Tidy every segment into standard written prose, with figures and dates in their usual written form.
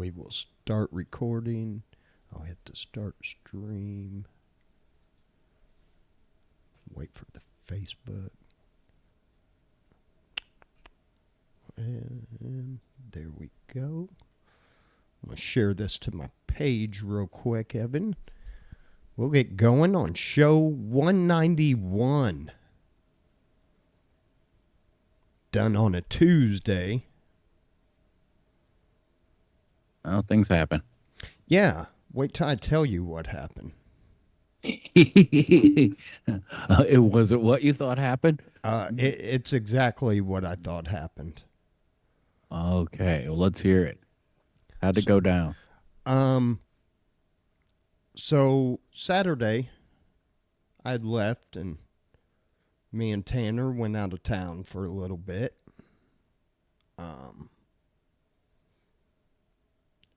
We will start recording. I'll hit the start stream. Wait for the Facebook. And there we go. I'm going to share this to my page real quick, Evan. We'll get going on show 191. Done on a Tuesday. Well, things happen. Yeah. Wait till I tell you what happened. It wasn't what you thought happened? It's exactly what I thought happened. Okay, well, let's hear it. How'd it go down? So Saturday, I'd left and me and Tanner went out of town for a little bit.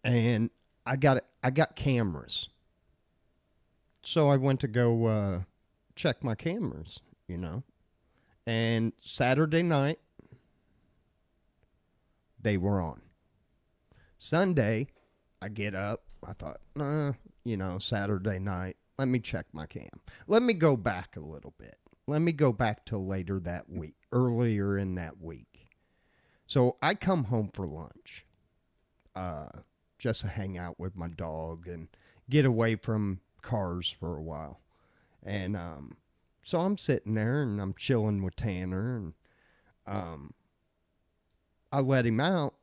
And I got cameras. So I went to go check my cameras, you know. And Saturday night, they were on. Sunday, I get up. I thought, Saturday night, let me check my cam. Let me go back a little bit. Let me go back to later that week, earlier in that week. So I come home for lunch, just to hang out with my dog and get away from cars for a while. And so I'm sitting there and I'm chilling with Tanner, and I let him out.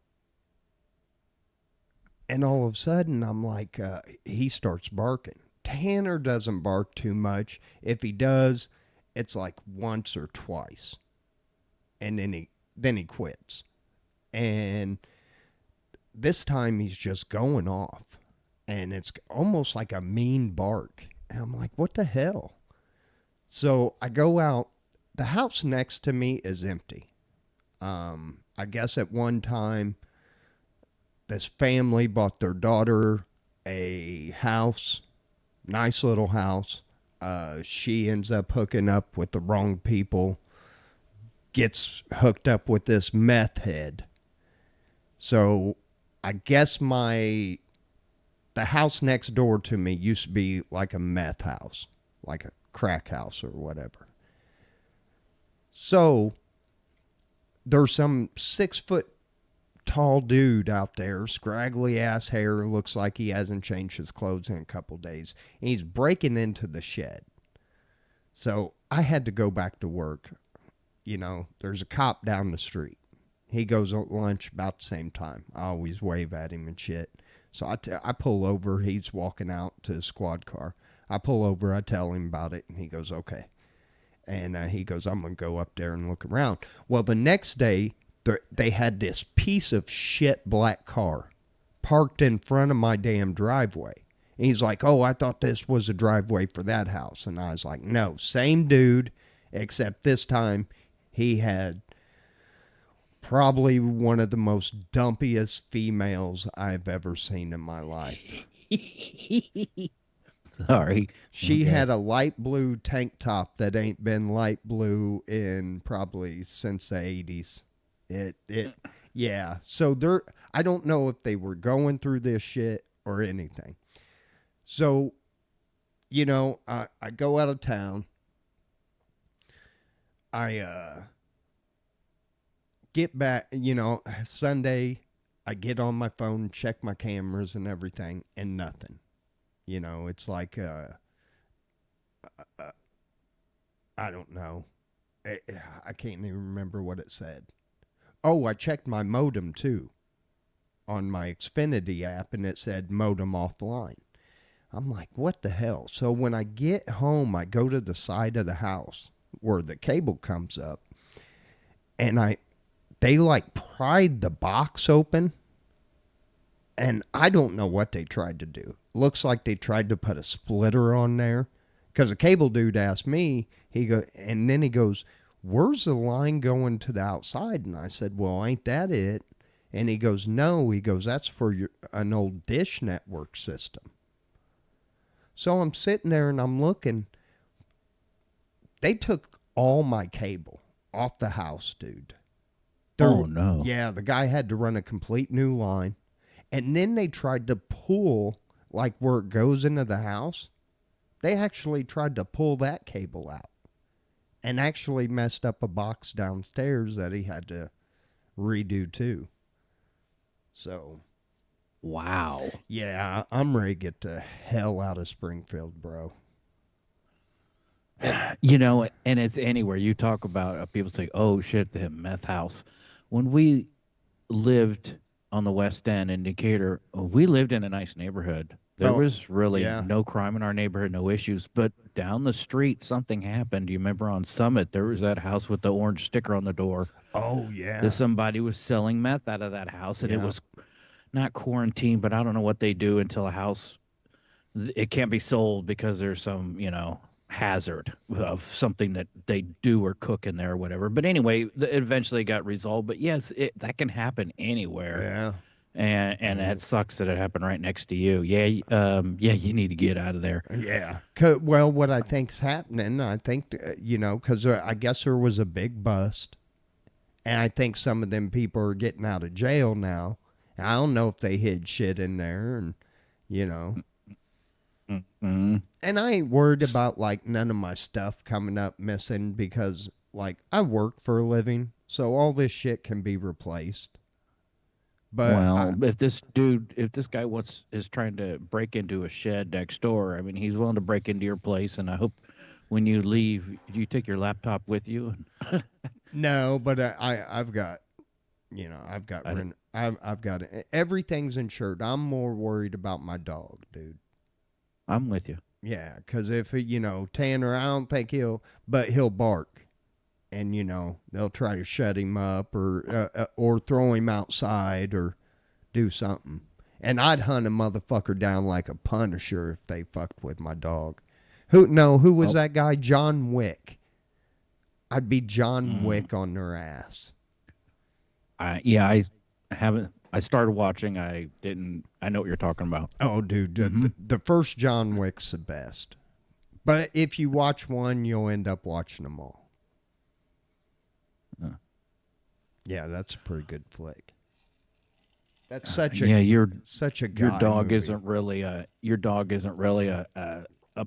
And all of a sudden, I'm like, he starts barking. Tanner doesn't bark too much. If he does, it's like once or twice. And then he quits. And this time he's just going off. And it's almost like a mean bark. And I'm like, what the hell? So I go out. The house next to me is empty. I guess at one time, this family bought their daughter a house, nice little house. She ends up hooking up with the wrong people, gets hooked up with this meth head. So I guess the house next door to me used to be like a meth house, like a crack house or whatever. So there's some 6-foot tall dude out there, scraggly ass hair, looks like he hasn't changed his clothes in a couple days. And he's breaking into the shed. So I had to go back to work. You know, there's a cop down the street. He goes at lunch about the same time. I always wave at him and shit. So I pull over. He's walking out to his squad car. I pull over. I tell him about it, and he goes, okay. And he goes, I'm going to go up there and look around. Well, the next day, they had this piece of shit black car parked in front of my damn driveway. And he's like, oh, I thought this was a driveway for that house. And I was like, no, same dude, except this time he had probably one of the most dumpiest females I've ever seen in my life. Sorry. She had a light blue tank top that ain't been light blue in probably since the 80s. Yeah. So I don't know if they were going through this shit or anything. So, I go out of town. I get back, Sunday, I get on my phone, check my cameras and everything, and nothing. It's like, I don't know. I can't even remember what it said. Oh, I checked my modem too on my Xfinity app, and it said modem offline. I'm like, what the hell? So when I get home, I go to the side of the house where the cable comes up, and they like pried the box open, and I don't know what they tried to do. Looks like they tried to put a splitter on there, because the cable dude asked me, and then he goes, where's the line going to the outside? And I said, well, ain't that it? And he goes, no. He goes, that's for an old Dish Network system. So I'm sitting there and I'm looking. They took all my cable off the house, dude. Oh, no. Yeah, the guy had to run a complete new line. And then they tried to pull, like where it goes into the house, they actually tried to pull that cable out and actually messed up a box downstairs that he had to redo too. So, Wow. yeah, I'm ready to get the hell out of Springfield, bro. And, You know, and it's anywhere you talk about. People say, "Oh shit, the meth house." When we lived on the West End in Decatur, we lived in a nice neighborhood. There oh, was really yeah. no crime in our neighborhood, no issues. But down the street, something happened. Do you remember on Summit, there was that house with the orange sticker on the door? Oh, That yeah. somebody was selling meth out of that house, and it Yeah. was not quarantined, but I don't know what they do until a house it can't be sold because there's some hazard of something that they do or cook in there or whatever. But anyway, it eventually got resolved. But yes, that can happen anywhere, Yeah. and Mm-hmm. that sucks that it happened right next to you. Yeah, yeah, you need to get out of there. Yeah. Well, what I think's happening, I think, because I guess there was a big bust, and I think some of them people are getting out of jail now. I don't know if they hid shit in there, and you know, Mm-hmm. and I ain't worried about like none of my stuff coming up missing because like I work for a living, so all this shit can be replaced. But I, Well, if this guy is trying to break into a shed next door, I mean, he's willing to break into your place, and I hope when you leave, you take your laptop with you. no, but I've got I've got I, rent. I've got everything's insured. I'm more worried about my dog, dude. I'm with you. Yeah, because if Tanner, I don't think he'll bark, and they'll try to shut him up or throw him outside or do something. And I'd hunt a motherfucker down like a Punisher if they fucked with my dog. Who was Oh, that guy? John Wick. I'd be John mm, Wick on their ass. yeah, I haven't. I started watching. I didn't. I know what you're talking about. Oh, dude, Mm-hmm. the first John Wick's the best. But if you watch one, you'll end up watching them all. Uh, Yeah, that's a pretty good flick. That's such a yeah, your guy dog movie. isn't really a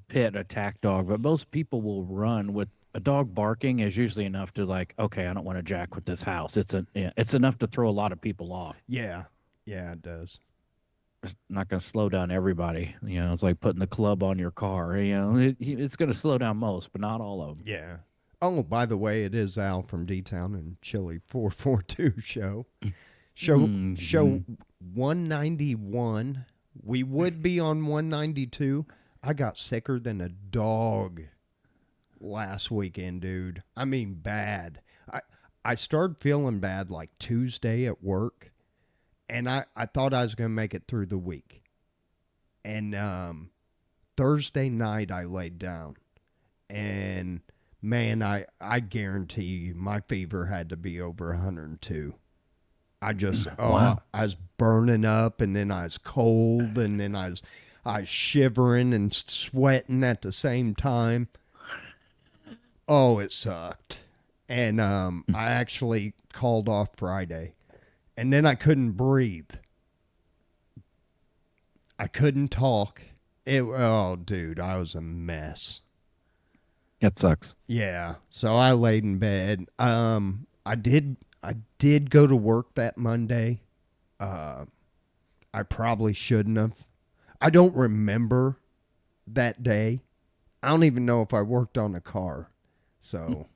pit attack dog, but most people will run with a dog barking is usually enough to like, okay, I don't want to jack with this house. It's enough to throw a lot of people off. Yeah, yeah, it does. It's not going to slow down everybody. It's like putting the club on your car. It's going to slow down most, but not all of them. Yeah. Oh, by the way, it is Al from D-Town and Chili442 show. Show Mm-hmm. 191. We would be on 192. I got sicker than a dog last weekend, dude. I mean, bad. I started feeling bad like Tuesday at work, and I thought I was going to make it through the week. And Thursday night, I laid down, and man, I guarantee you, my fever had to be over 102. Wow. I was burning up, and then I was cold, and then I was shivering and sweating at the same time. Oh, it sucked. And I actually called off Friday, and then I couldn't breathe. I couldn't talk. Oh, dude, I was a mess. That sucks. Yeah. So I laid in bed. I did go to work that Monday. Uh, I probably shouldn't have. I don't remember that day. I don't even know if I worked on a car. So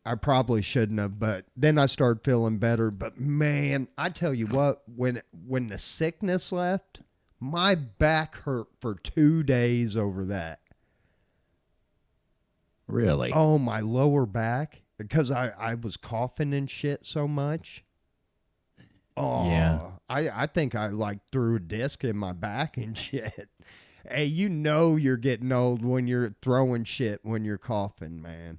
I probably shouldn't have, but then I started feeling better. But man, I tell you what, when the sickness left, my back hurt for 2 days over that. Really? Oh, my lower back because I was coughing and shit so much. Yeah. Oh, I think I like threw a disc in my back and shit. Hey, you're getting old when you're throwing shit when you're coughing, man.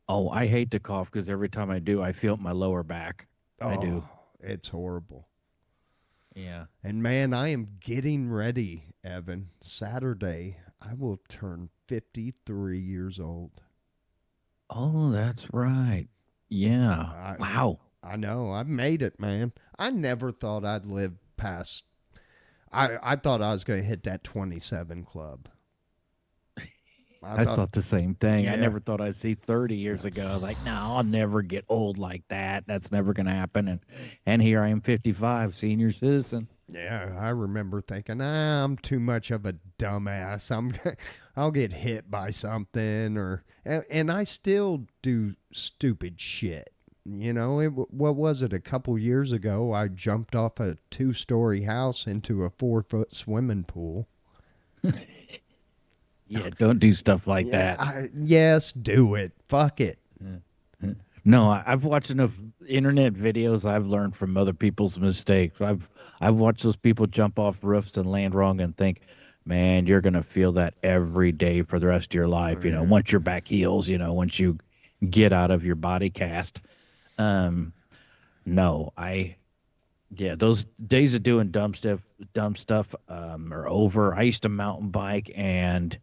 Oh, I hate to cough because every time I do, I feel it in my lower back. I Oh, do. it's horrible. Yeah. And man, I am getting ready, Evan. Saturday, I will turn 53 years old. Oh, that's right. Yeah. I Wow. I know. I've made it, man. I never thought I'd live past. I thought I was going to hit that 27 club. I I thought, thought the same thing. I yeah, never thought I'd see 30 years ago. I was like, no, I'll never get old like that. That's never going to happen. And here I am, 55, senior citizen. yeah. I remember thinking, I'm too much of a dumbass. I'll get hit by something, and I still do stupid shit. What was it? A couple years ago, I jumped off a 2-story house into a 4-foot swimming pool. Yeah, don't do stuff like Yeah, that. yes, do it. Fuck it. No, I've watched enough internet videos. I've learned from other people's mistakes. I've watched those people jump off roofs and land wrong and think, man, you're gonna feel that every day for the rest of your life. Yeah. Once your back heals, once you get out of your body cast. Um, no, yeah, those days of doing dumb stuff, are over. I used to mountain bike and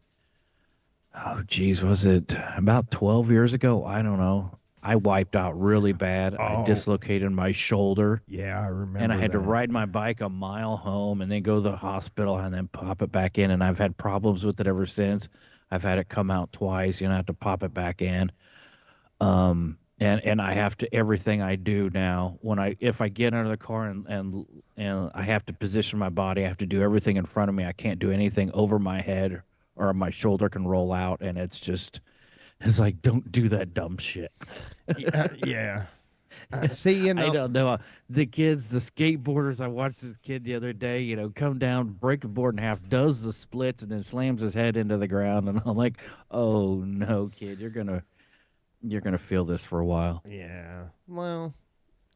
oh geez, was it about 12 years ago? I don't know. I wiped out really bad. I Oh, dislocated my shoulder yeah, I and I remember had to that. ride my bike a mile home and then go to the hospital and then pop it back in. And I've had problems with it ever since. I've had it come out twice, I have to pop it back in. And I have to everything I do now when if I get out of the car and I have to position my body, I have to do everything in front of me. I can't do anything over my head or my shoulder can roll out and it's like don't do that dumb shit. Yeah. See, I don't know. The kids, the skateboarders, I watched this kid the other day, come down, break the board in half, does the splits, and then slams his head into the ground. And I'm like, oh no, kid, you're gonna feel this for a while. yeah. Well,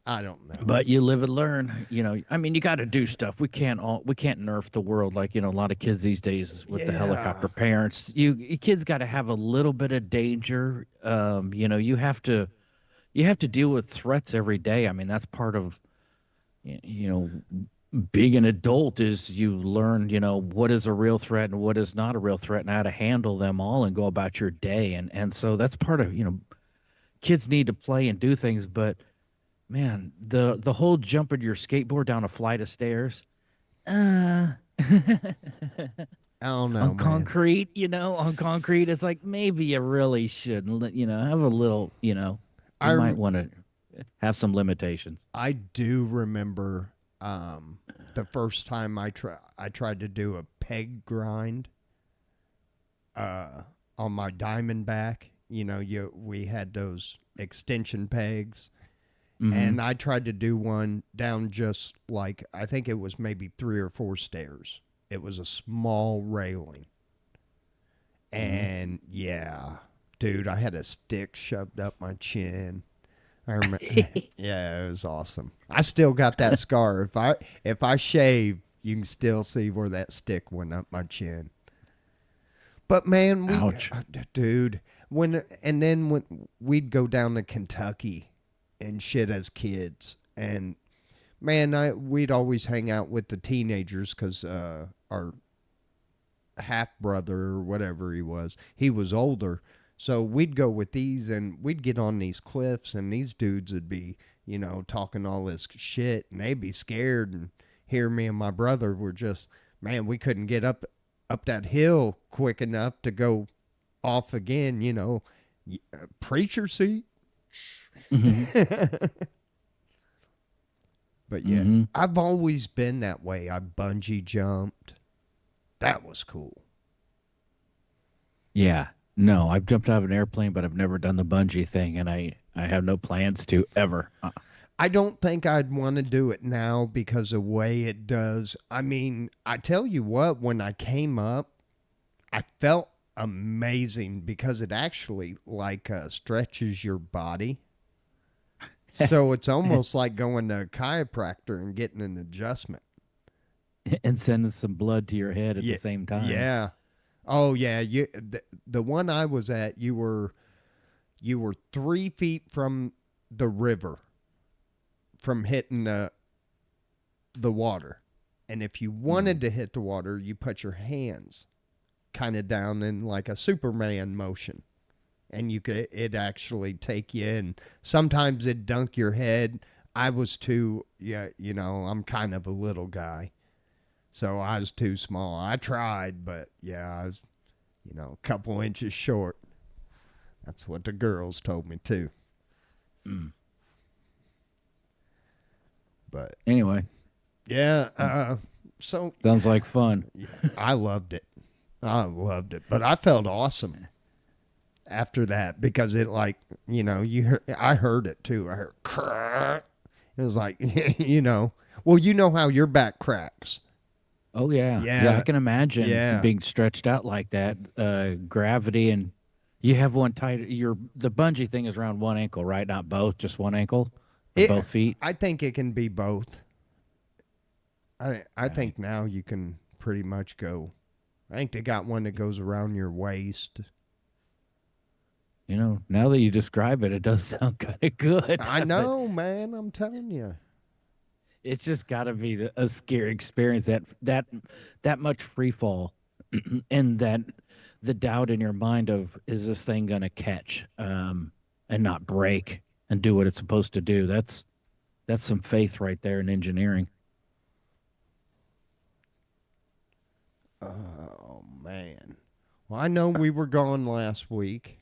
I don't know. But you live and learn. I mean, you got to do stuff. We can't nerf the world like a lot of kids these days with the Yeah. helicopter parents. You kids got to have a little bit of danger. You have to deal with threats every day. I mean, that's part of you know being an adult is you learn what is a real threat and what is not a real threat and how to handle them all and go about your day. And so that's part of kids need to play and do things, but man, the whole jumping your skateboard down a flight of stairs, uh, I don't know, on man. concrete, it's like maybe you really shouldn't, have a little, you I might rem- want to have some limitations. I do remember the first time I tried to do a peg grind uh on my Diamondback. We had those extension pegs, Mm-hmm. and I tried to do one down just like I think it was maybe 3 or 4 stairs. It was a small railing, Mm-hmm. and yeah, dude, I had a stick shoved up my chin. I remember, yeah, it was awesome. I still got that scar. If I shave, you can still see where that stick went up my chin. But man, Ouch. dude, when we'd go down to Kentucky and shit as kids, and man, we'd always hang out with the teenagers because our half brother or whatever he was older. So we'd go with these and we'd get on these cliffs, and these dudes would be, talking all this shit, and they'd be scared. And here, me and my brother were just, man, we couldn't get up that hill quick enough to go off again, preacher seat. Mm-hmm. But yeah, Mm-hmm. I've always been that way. I bungee jumped. That was cool. Yeah. No, I've jumped out of an airplane, but I've never done the bungee thing, and I have no plans to ever. I don't think I'd want to do it now because of the way it does. I mean, I tell you what, when I came up, I felt amazing because it actually like stretches your body. So it's almost like going to a chiropractor and getting an adjustment. And sending some blood to your head at the Yeah, same time. yeah. Oh yeah, the one I was at, you were 3 feet from the river, from hitting the water, and if you Mm-hmm. wanted to hit the water, you put your hands kind of down in like a Superman motion, and it actually take you in. Sometimes it dunk your head. I was too, I'm kind of a little guy. So I was too small. I tried, but yeah, I was, a couple inches short. That's what the girls told me too. Mm. But Anyway, yeah, so sounds like fun. yeah, I loved it. I loved it. But I felt awesome after that because it I heard it too. I heard crack. It was like, well, you know how your back cracks. Oh yeah, yeah. I Yeah, can imagine yeah. being stretched out like that. Gravity, and you have one tight. The bungee thing is around one ankle, right? Not both, just one ankle or It. both feet. I think it can be both. I Right. think now you can pretty much go. I think they got one that goes around your waist. Now that you describe it, it does sound kind of good. I But know, man. I'm telling you. it's just got to be a scary experience that much free fall, and that the doubt in your mind of is this thing gonna catch, and not break and do what it's supposed to do. That's some faith right there in engineering. Oh man. Well, I know we were gone last week.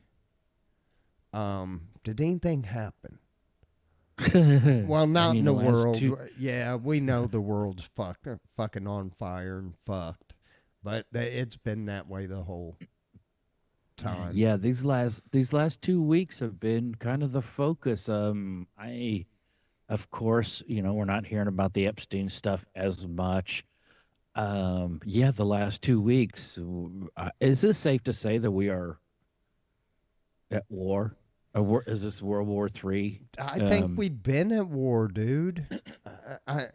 Did anything happen? Well, I not in mean, the the last world. two. Yeah, we know the world's fucking on fire and fucked. But it's been that way the whole time. Yeah, these last 2 weeks have been kind of the focus. I Of course, we're not hearing about the Epstein stuff as much. Yeah, the last 2 weeks. Is this safe to say that we are at war? Is this World War III? I think Um, we've been at war, dude. I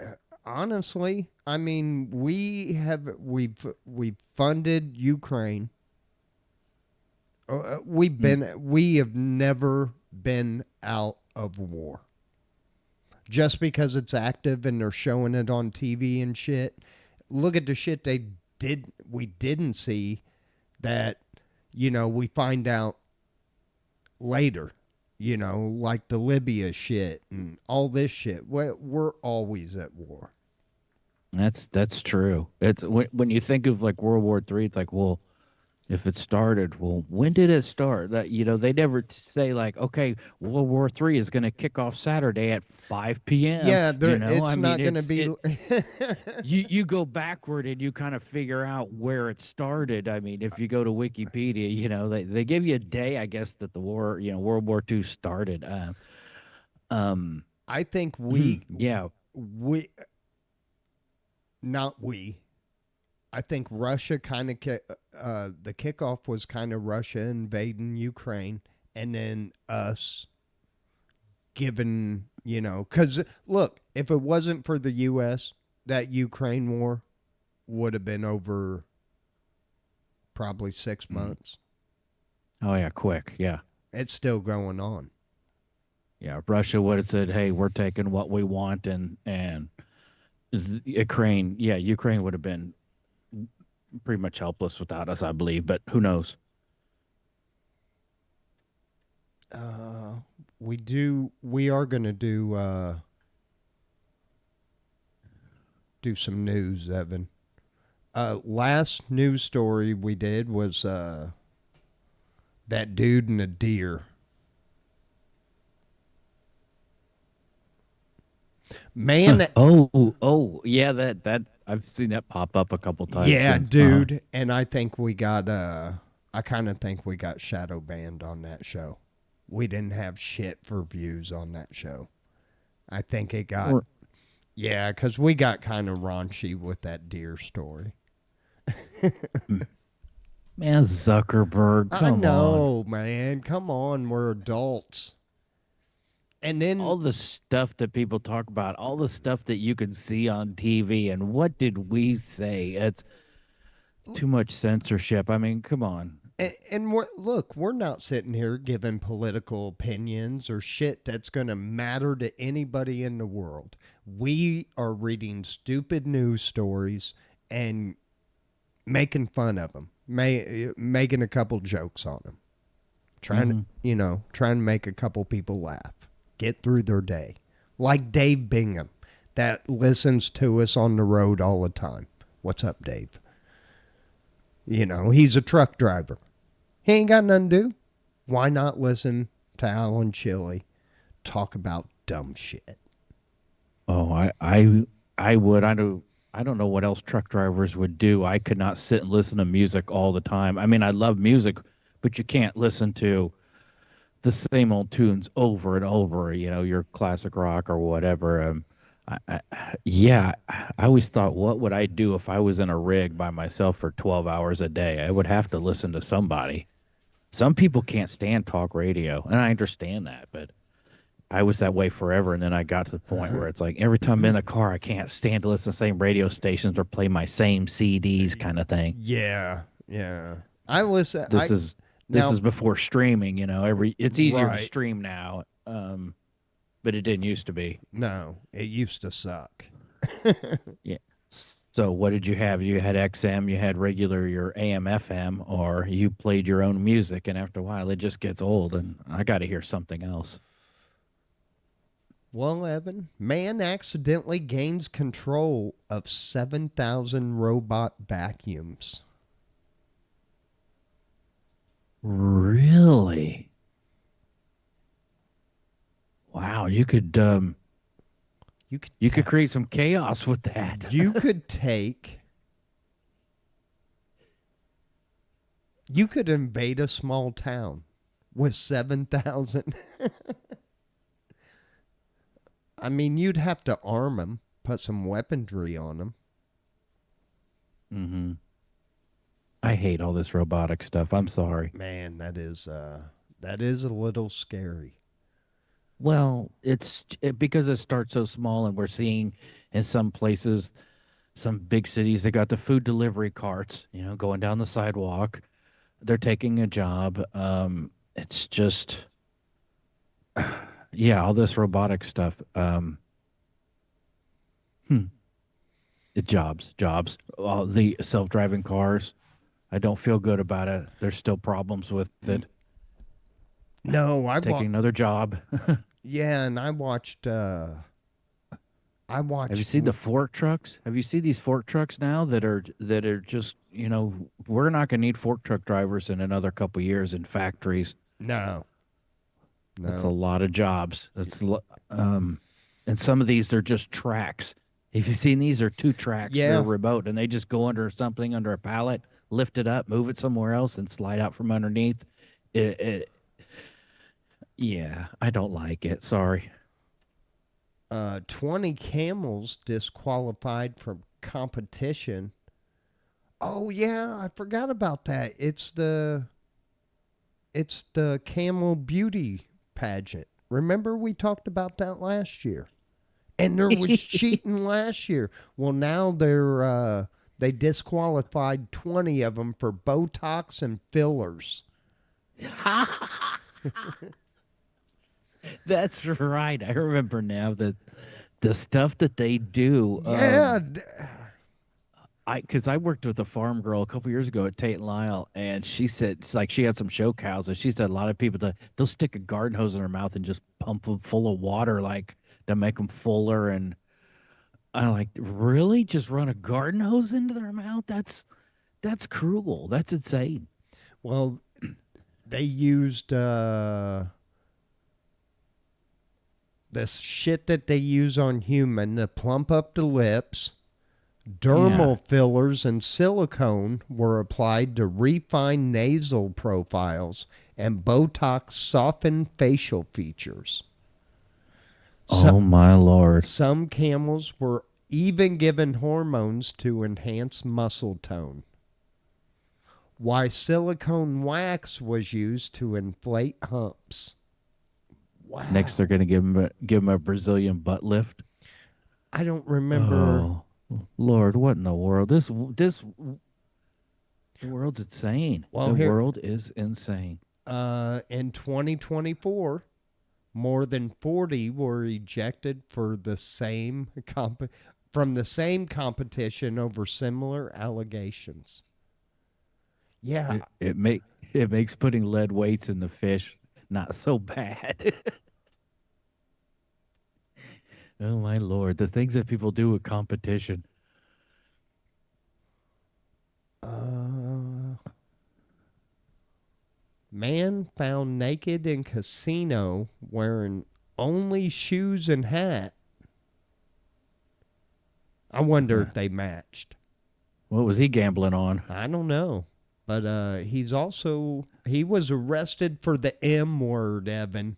honestly, I mean, we've funded Ukraine. mm, We have never been out of war. Just because it's active and they're showing it on TV and shit. Look at the shit we didn't see that we find out later. Like the Libya shit and all this shit. We're always at war. that's true. It's when you think of like World War III, it's like, well, if it started, well, when did it start? That they never say like, okay, World War III is going to kick off Saturday at 5 p.m. Yeah, I it's mean, not going to be. you go backward and you kind of figure out where it started. I mean, if you go to Wikipedia, they give you a day, I guess, that the war, World War II started. Um, I think yeah, we, not we. I think Russia kind of the kickoff was kind of Russia invading Ukraine, and then us giving because look, if it wasn't for the U.S., that Ukraine war would have been over probably 6 months. oh yeah, quick, yeah, It's still going on. yeah. Russia would have said, "Hey, we're taking what we want," and Ukraine, yeah, Ukraine would have been pretty much helpless without us, I believe. But who knows? Uh, we are going to do some news, Evan. Last news story we did was that dude and a deer. Man, Yeah, that I've seen that pop up a couple times yeah, since. Uh-huh. dude. And I think we got I kind of think we got shadow banned on that show. We didn't have shit for views on that show. I think it got Or yeah, cuz we got kind of raunchy with that deer story. man, Zuckerberg, I come on. know, man. Come on, we're adults. And then All the stuff that people talk about, all the stuff that you can see on TV, and what did we say? It's too much censorship. I mean, come on. and look, we're not sitting here giving political opinions or shit that's going to matter to anybody in the world. We are reading stupid news stories and making fun of them, making a couple jokes on them, trying to, Hmm. trying to make a couple people laugh, get through their day. Like Dave Bingham that listens to us on the road all the time. What's up, Dave? You know, he's a truck driver. He ain't got nothing to do. Why not listen to Al and Chili talk about dumb shit? Oh, I would. I don't know what else truck drivers would do. I could not sit and listen to music all the time. I mean, I love music, but you can't listen to the same old tunes over and over. You know, your classic rock or whatever. Yeah, I always thought, what would I do if I was in a rig by myself for 12 hours a day? I would have to listen to somebody. Some people can't stand talk radio, and I understand that, but I was that way forever, and then I got to the point where it's like every time I'm in the car, I can't stand to listen to the same radio stations or play my same CDs, kind of thing. Yeah, yeah. I listen. This is this Now, is before streaming, it's easier to right. stream now, but it didn't used to be. No, it used to suck. Yeah. So what did you have? You had XM, you had regular your AM FM, or you played your own music, and after a while it just gets old, and I got to hear something else. Well, Evan, man accidentally gains control of 7,000 robot vacuums. Really? Wow, You could you could create some chaos with that. you could take you could invade a small town with 7,000. I mean, you'd have to arm them, put some weaponry on them. Hmm. I hate all this robotic stuff. I'm sorry. Man, that is a little scary. Well, because it starts so small, and we're seeing in some places, some big cities, they got the food delivery carts, going down the sidewalk. They're taking a job. It's just, yeah, all this robotic stuff. Hmm. Jobs. All the self-driving cars. I don't feel good about it. There's still problems with it. No, Taking another job. yeah, and I Have you watched seen the fork trucks? Have you seen these fork trucks now that are just, we're not going to need fork truck drivers in another couple years in factories. no, That's a no. lot of jobs. And some of these they're just tracks. If you've seen these, are two tracks. They're Yeah. remote, and they just go under something, under a pallet, lift it up, move it somewhere else, and slide out from underneath. Yeah, I don't like it. Sorry. 20 camels disqualified from competition. Oh yeah, I forgot about that. It's the camel beauty pageant. Remember we talked about that last year? And there was cheating last year. Well, now they disqualified 20 of them for Botox and fillers. That's right. I remember now that the stuff that they do. Yeah, Because I worked with a farm girl a couple years ago at Tate and Lyle, and she said it's like she had some show cows, and she said a lot of people they'll stick a garden hose in their mouth and just pump them full of water, like to make them fuller. And I'm like, really? Just run a garden hose into their mouth? That's cruel. That's insane. well, they used the shit that they use on human to plump up the lips. Dermal Yeah. fillers and silicone were applied to refine nasal profiles, and Botox softened facial features. Oh So, my lord. some camels were even given hormones to enhance muscle tone. Why silicone wax was used to inflate humps. Next, Wow. they're gonna give him a Brazilian butt lift. I don't remember. Oh Lord, what in the world? This The world's insane. Well, The here, world is insane. in 2024, more than 40 were ejected for the same from the same competition over similar allegations. Yeah, It makes putting lead weights in the fish not so bad. Oh my lord, the things that people do with competition. Uh, Man found naked in casino wearing only shoes and hat. I wonder if they matched. What was he gambling on? I don't know. But he was arrested for the M word, Evan.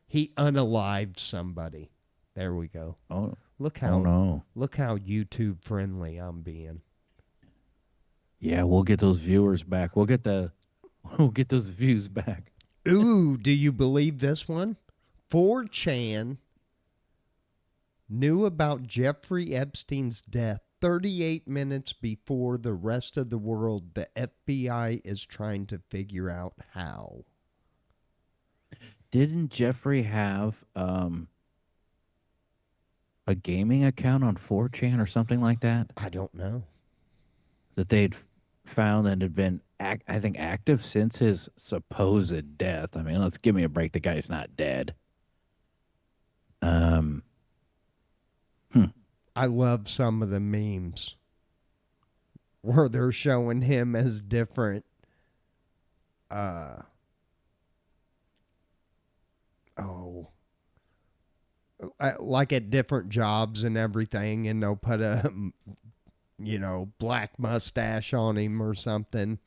He unalived somebody. There we go. Oh, Look oh how no. look how YouTube friendly I'm being. Yeah, we'll get those viewers back. We'll get those views back. Ooh, do you believe this one? 4chan knew about Jeffrey Epstein's death 38 minutes before the rest of the world. The FBI is trying to figure out how. Didn't Jeffrey have a gaming account on 4chan or something like that? I don't know. That they'd found and had been, I think, active since his supposed death. I mean, let's give me a break. The guy's not dead. Um, hmm. I love some of the memes where they're showing him as different uh oh like at different jobs and everything, and they'll put a black mustache on him or something.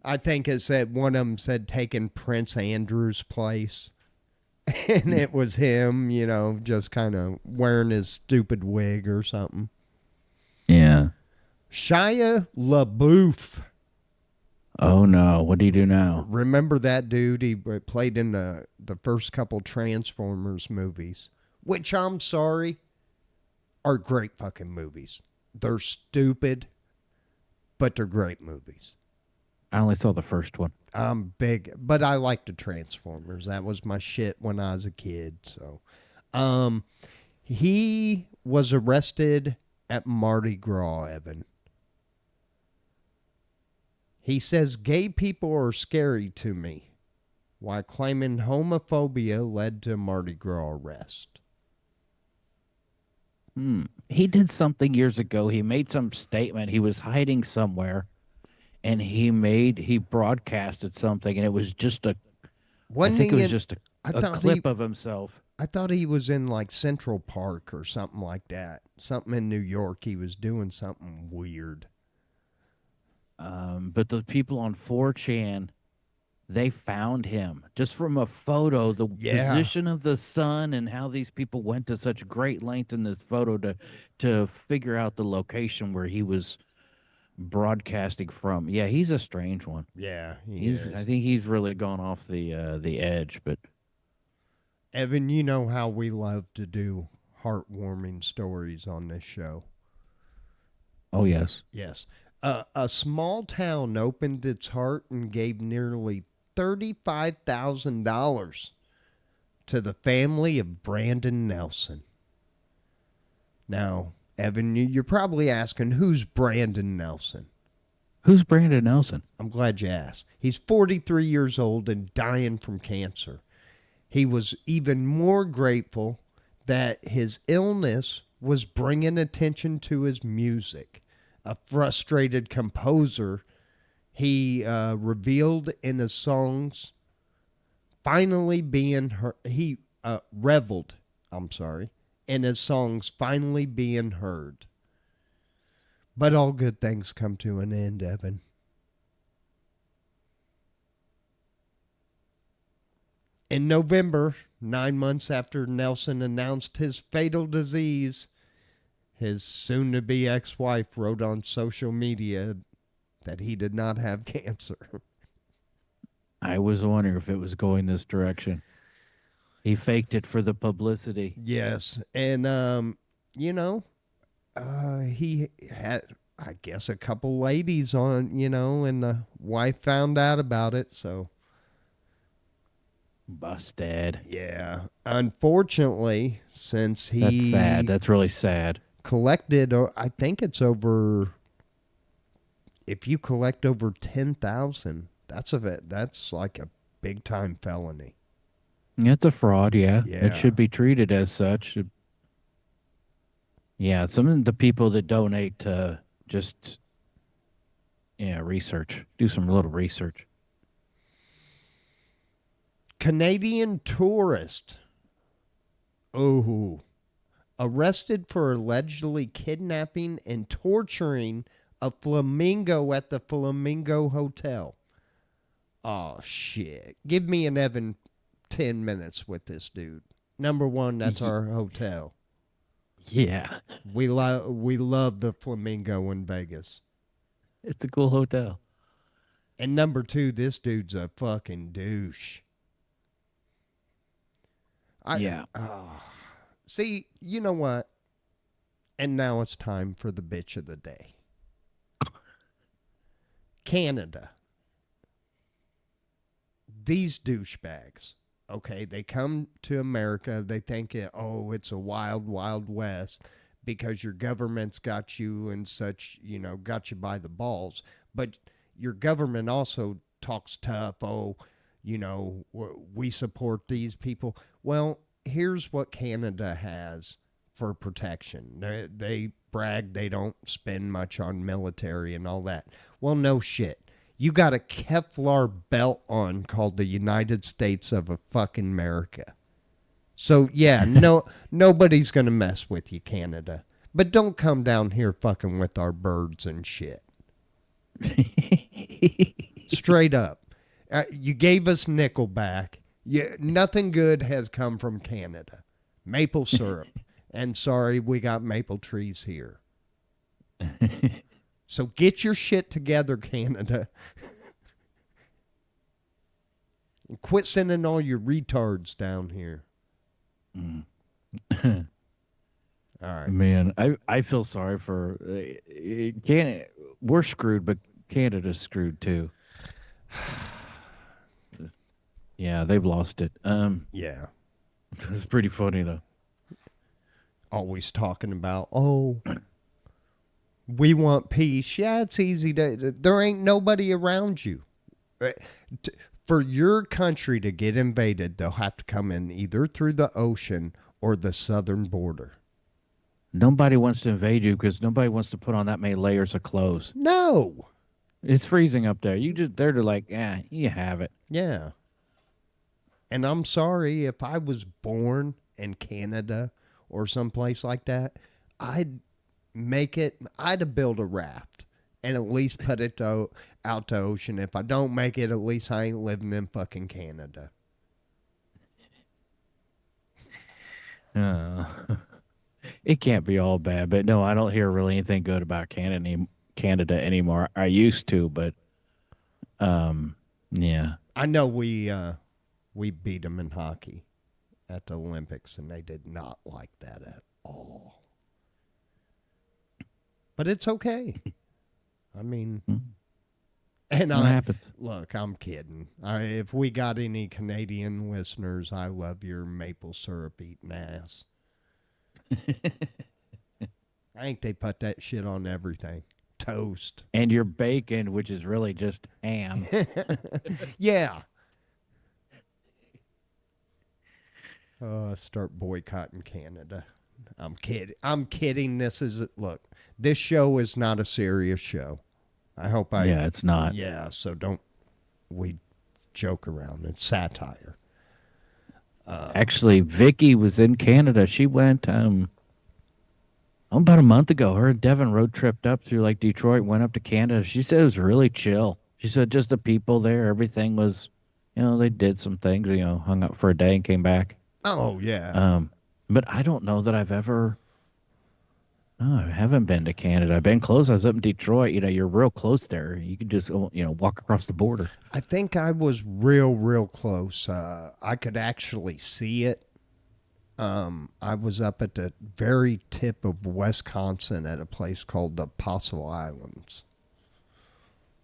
I think it said one of them said taking Prince Andrew's place. And it was him, just kind of wearing his stupid wig or something. Yeah. Shia LaBeouf. Oh no, what do you do now? Remember that dude? He played in the first couple Transformers movies, which I'm sorry, are great fucking movies. They're stupid, but they're great movies. I only saw the first one. I'm big, but I like the Transformers. That was my shit when I was a kid. So, he was arrested at Mardi Gras, Evan. He says gay people are scary to me, while claiming homophobia led to Mardi Gras arrest. He did something years ago. He made some statement. He was hiding somewhere, and he broadcasted something, and it was just I Wasn't think it he was in? just I a thought he. clip of himself. I thought he was in like Central Park or something like that. Something in New York. He was doing something weird. But the people on 4chan, they found him just from a photo, the Yeah. position of the sun, and how these people went to such great length in this photo to figure out the location where he was broadcasting from. Yeah, he's a strange one. Yeah, he I is. think he's really gone off the edge. But Evan, you know how we love to do heartwarming stories on this show. oh yes, Yes. A small town opened its heart and gave nearly $35,000 to the family of Brandon Nelson. Now, Evan, you're probably asking, who's Brandon Nelson? who's Brandon Nelson? I'm glad you asked. He's 43 years old and dying from cancer. He was even more grateful that his illness was bringing attention to his music. A frustrated composer, he revealed in his songs finally being heard. He reveled, in his songs finally being heard. But all good things come to an end, Evan. In November, 9 months after Nelson announced his fatal disease, his soon-to-be ex-wife wrote on social media that he did not have cancer. I was wondering if it was going this direction. He faked it for the publicity. Yes, and he had, I guess, a couple ladies on, and the wife found out about it. So Busted. yeah, unfortunately, since That's sad. he That's really sad. collected, or I think it's over. If you collect over 10,000, that's like a big time felony. It's a fraud, yeah. It Yeah. should be treated as such. Yeah, some of the people that donate to just research, do some little research. Canadian tourist. Oh, arrested for allegedly kidnapping and torturing a flamingo at the Flamingo Hotel. Oh, shit. Give me an Evan 10 minutes with this dude. Number one, that's Ye- our hotel. Yeah, We love the Flamingo in Vegas. it's a cool hotel. And number two, this dude's a fucking douche. I Yeah. see. You know what? And now it's time for the bitch of the day. Canada. These douchebags. Okay, they come to America. They think, it's a wild, wild west because your government's got you and such. Got you by the balls. But your government also talks tough. Oh, we support these people. Well, here's what Canada has for protection. They brag they don't spend much on military and all that. Well, no shit. You got a Kevlar belt on called the United States of a fucking America. So yeah, nobody's gonna mess with you, Canada. But don't come down here fucking with our birds and shit. Straight up. You gave us Nickelback. Nothing good has come from Canada. Maple syrup. And sorry, we got maple trees here. So get your shit together, Canada. And quit sending all your retards down here. All right. Man, I feel sorry for Canada. We're screwed, but Canada's screwed too. Yeah, they've lost it. Yeah. It's pretty funny though. Always talking about, we want peace. Yeah, it's easy there ain't nobody around you. For your country to get invaded, they'll have to come in either through the ocean or the southern border. Nobody wants to invade you because nobody wants to put on that many layers of clothes. No. It's freezing up there. They're like, yeah, you have it. Yeah. And I'm sorry if I was born in Canada or someplace like that, I'd build a raft and at least put it out to ocean. If I don't make it, at least I ain't living in fucking Canada. It can't be all bad, but no, I don't hear really anything good about Canada anymore. I used to, but yeah. I know we beat them in hockey at the Olympics, and they did not like that at all. But it's okay. I mean, and What happens? look, I'm kidding. If we got any Canadian listeners, I love your maple syrup eating ass. I think they put that shit on everything. Toast. And your bacon, which is really just ham. Yeah. Start boycotting Canada. I'm kidding. This show is not a serious show. Yeah, it's not. Yeah, so don't we joke around. It's satire. Actually, Vicky was in Canada. She went about a month ago. Her and Devin road tripped up through like Detroit, went up to Canada. She said it was really chill. She said just the people there, everything was, they did some things, hung up for a day and came back. Oh, yeah. But I don't know that I've ever. No, I haven't been to Canada. I've been close. I was up in Detroit. You're real close there. You could just, walk across the border. I think I was real, real close. I could actually see it. I was up at the very tip of Wisconsin at a place called the Apostle Islands.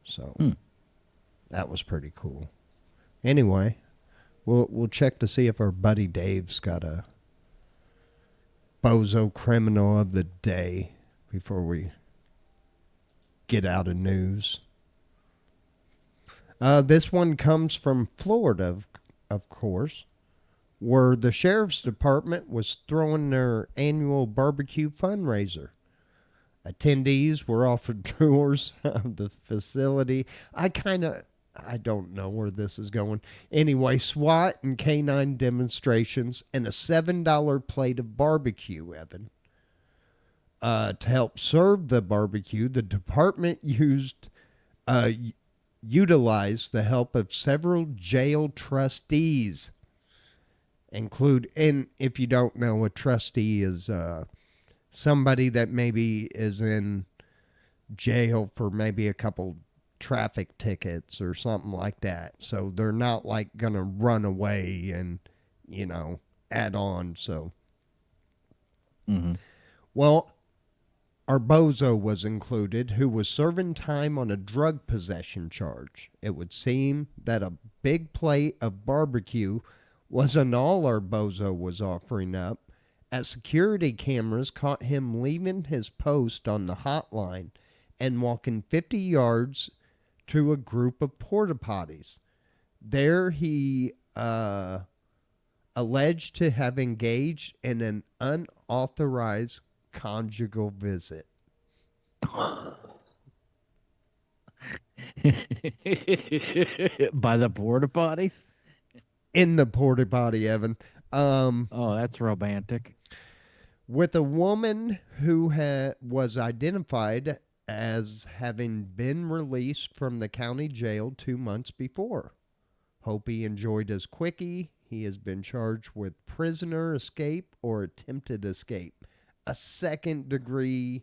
So that was pretty cool. Anyway, we'll check to see if our buddy Dave's got a bozo criminal of the day before we get out of news. This one comes from Florida, of course. where the sheriff's department was throwing their annual barbecue fundraiser. Attendees were offered tours of the facility. I don't know where this is going. Anyway, SWAT and canine demonstrations and a $7 plate of barbecue, Evan. To help serve the barbecue, the department uh, utilized the help of several jail trustees. And if you don't know, a trustee is somebody that maybe is in jail for maybe a couple traffic tickets or something like that. So they're not like going to run away and, add on. So, Mm-hmm. well, Arbozo was included, who was serving time on a drug possession charge. It would seem that a big plate of barbecue wasn't all Arbozo was offering up, as security cameras caught him leaving his post on the hotline and walking 50 yards to a group of porta potties. There he alleged to have engaged in an unauthorized conjugal visit. By the porta potties? In the porta potty, Evan. Oh, that's romantic. With a woman who was identified as having been released from the county jail 2 months before. Hope he enjoyed his quickie. He has been charged with prisoner escape or attempted escape, a second-degree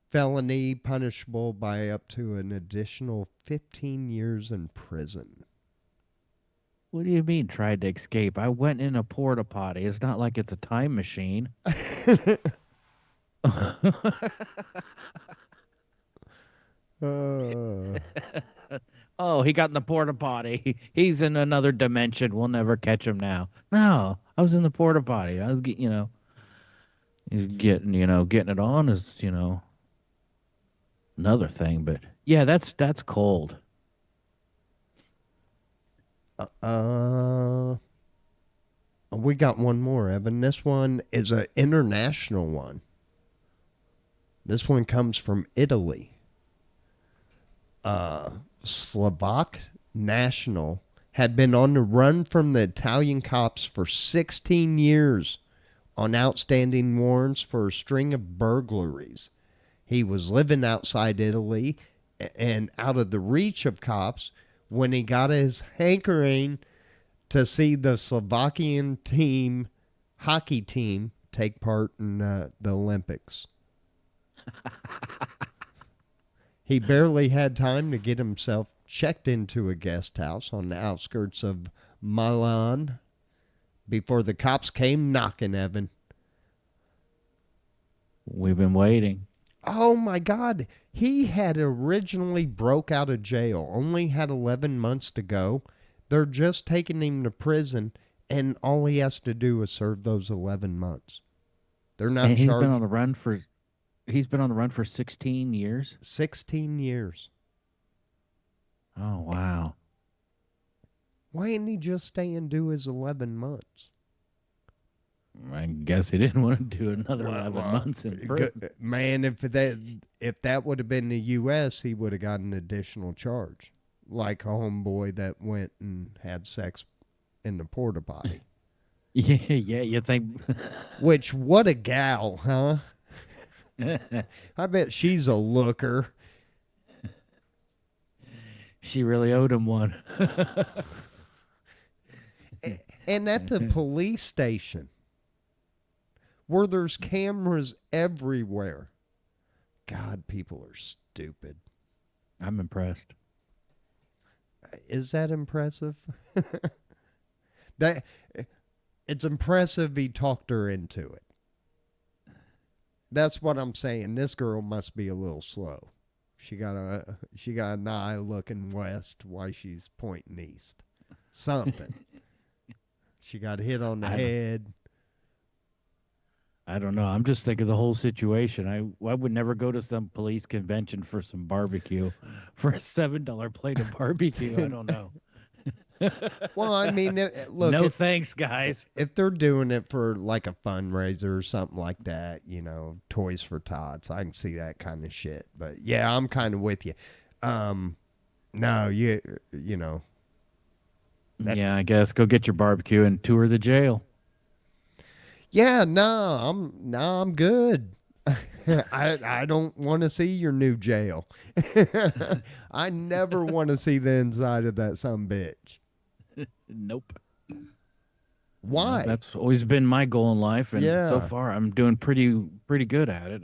felony punishable by up to an additional 15 years in prison. What do you mean tried to escape? I went in a porta potty. It's not like it's a time machine. Uh, Oh, he got in the porta potty. He's in another dimension. We'll never catch him now. No, I was in the porta potty. I was he's getting it on is, another thing, but yeah, that's cold. uh, we got one more, Evan. This one is an international one. This one comes from Italy. Slovak national had been on the run from the Italian cops for 16 years on outstanding warrants for a string of burglaries. He was living outside Italy and out of the reach of cops when he got his hankering to see the Slovakian hockey team, take part in the Olympics. He barely had time to get himself checked into a guest house on the outskirts of Milan before the cops came knocking, Evan. We've been waiting. Oh my God. He had originally broke out of jail, only had 11 months to go. They're just taking him to prison, and all he has to do is serve those 11 months. They're not And charged. He's been on the run for 16 years. 16 years. Oh, wow. Why didn't he just stay and do his 11 months? I guess he didn't want to do another 11 months in prison. Man, if that would have been the U.S., he would have got an additional charge, like a homeboy that went and had sex in the porta potty. Yeah, you think? Which, what a gal, huh? I bet she's a looker. She really owed him one. And at the police station, where there's cameras everywhere. God, people are stupid. I'm impressed. Is that impressive? It's impressive he talked her into it. That's what I'm saying. This girl must be a little slow. She got an eye looking west while she's pointing east. Something. She got hit on the head. I don't know. I'm just thinking the whole situation. I would never go to some police convention for some barbecue for a $7 plate of barbecue. I don't know. Well, I mean, look, No thanks, guys. if they're doing it for like a fundraiser or something like that, Toys for Tots, I can see that kind of shit. But yeah, I'm kind of with you. Um, no, you know that. Yeah, I guess go get your barbecue and tour the jail. Yeah, no, I'm good. I don't want to see your new jail. I never want to see the inside of that some bitch. Nope. No, Why? that's always been my goal in life, and so Yeah, far I'm doing pretty good at it.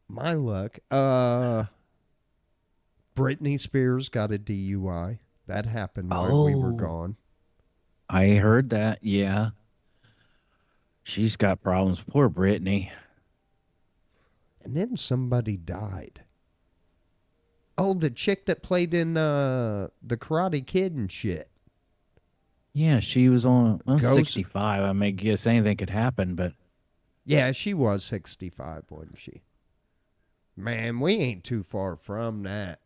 my luck. Britney Spears got a DUI. That happened while we were Oh, gone. I heard that. Yeah, she's got problems. Poor Brittany. And then somebody died. Oh, the chick that played in the Karate Kid and shit. Yeah, she was on well, Ghost. 65. I may guess anything could happen, but Yeah, she was 65, wasn't she? Man, we ain't too far from that.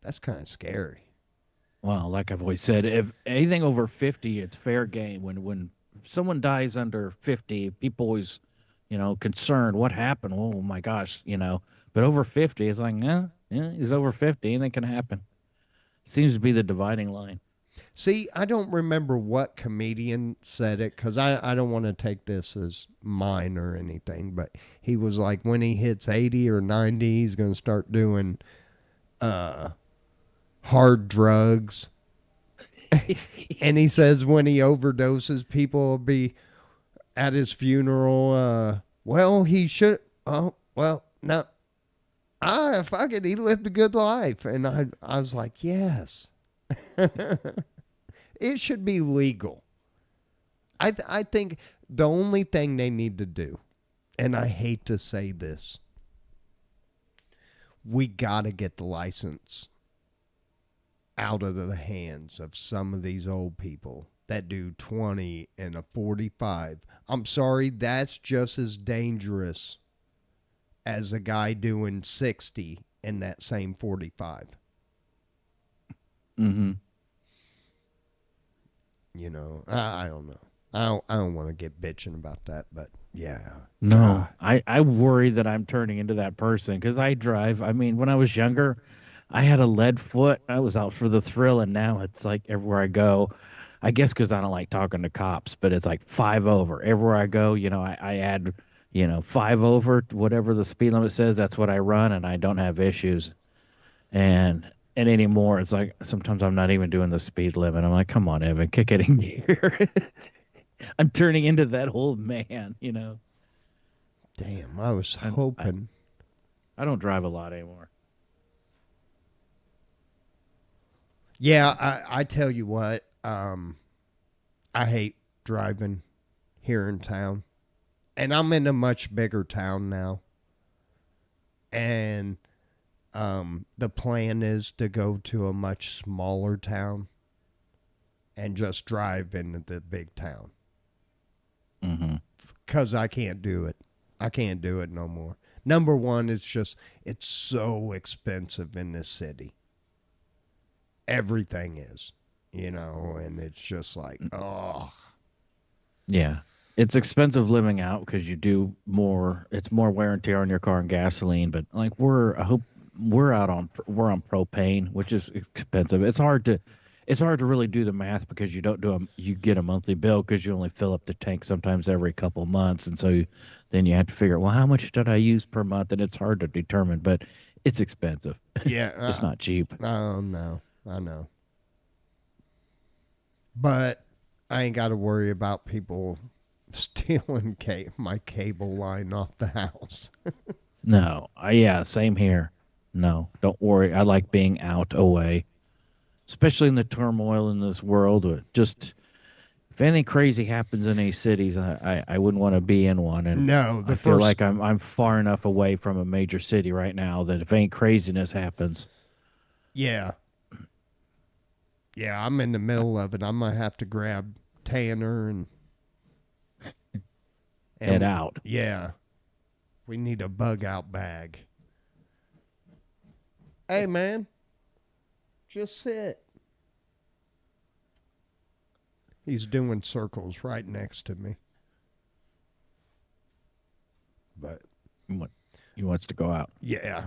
That's kind of scary. well, like I've always said, if anything over 50, it's fair game. When someone dies under 50, people always, concerned. What happened? Oh my gosh, But over 50, it's like, yeah, he's over 50. Anything can happen. Seems to be the dividing line. See, I don't remember what comedian said it because I don't want to take this as mine or anything, but he was like, when he hits 80 or 90, he's going to start doing uh, hard drugs. And he says when he overdoses, people will be at his funeral. Well, he should. Oh, well, no. Fuck it. He lived a good life. And I was like, yes. It should be legal. I think the only thing they need to do, and I hate to say this, we got to get the license out of the hands of some of these old people that do 20 and a 45. I'm sorry, that's just as dangerous as a guy doing 60 in that same 45. Mm-hmm. I don't know. I don't want to get bitching about that, but yeah. No, God. I worry that I'm turning into that person because I drive. I mean, when I was younger, I had a lead foot. I was out for the thrill, and now it's like everywhere I go. I guess because I don't like talking to cops, but it's like five over. Everywhere I go, I add, five over, whatever the speed limit says, that's what I run, and I don't have issues. And anymore, it's like sometimes I'm not even doing the speed limit. I'm like, come on, Evan, kick it in gear. I'm turning into that old man. Damn, I was I, I hoping. I don't drive a lot anymore. Yeah, I tell you what, I hate driving here in town. And I'm in a much bigger town now. And the plan is to go to a much smaller town and just drive into the big town. Mm-hmm. Because I can't do it. I can't do it no more. Number one, it's so expensive in this city. Everything is, and it's just like, oh. Yeah. It's expensive living out because you do more. It's more wear and tear on your car and gasoline. But like I hope we're on propane, which is expensive. It's hard to really do the math because you get a monthly bill because you only fill up the tank sometimes every couple months, and so then you have to figure, well, how much did I use per month? And it's hard to determine, but it's expensive. Yeah, It's not cheap. oh no, I know. But I ain't got to worry about people stealing my cable line off the house. No, yeah, same here. No, don't worry. I like being out away, especially in the turmoil in this world. Just if anything crazy happens in these cities, I wouldn't want to be in one. And No, I the feel first, like I'm far enough away from a major city right now that if any craziness happens, yeah, yeah, I'm in the middle of it. I might have to grab Tanner head and out. yeah, we need a bug out bag. Hey man, just sit. He's doing circles right next to me. But What? He wants to go out. yeah,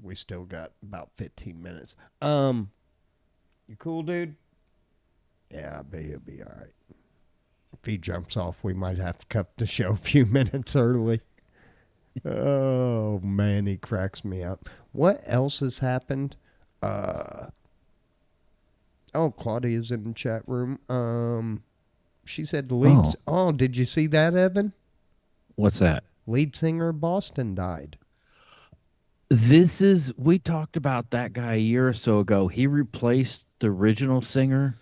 we still got about 15 minutes. You cool, dude? Yeah, I bet he'll be all right. If he jumps off, we might have to cut the show a few minutes early. Oh man, he cracks me up. What else has happened? Claudia's in the chat room. She said the lead. Oh, did you see that, Evan? What's that? Lead singer of Boston died. We talked about that guy a year or so ago. He replaced the original singer,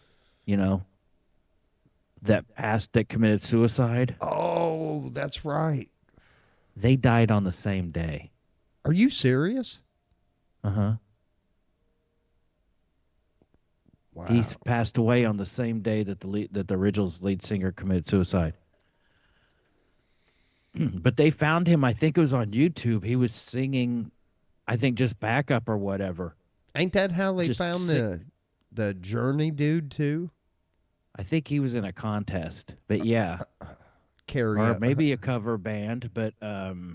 that committed suicide. Oh, that's right. They died on the same day. Are you serious? Uh-huh. Wow. He passed away on the same day that the original lead singer committed suicide. But they found him, I think it was on YouTube. He was singing, I think just backup or whatever. Ain't that how they found the Journey dude too? I think he was in a contest, but yeah. Or maybe a cover band, but was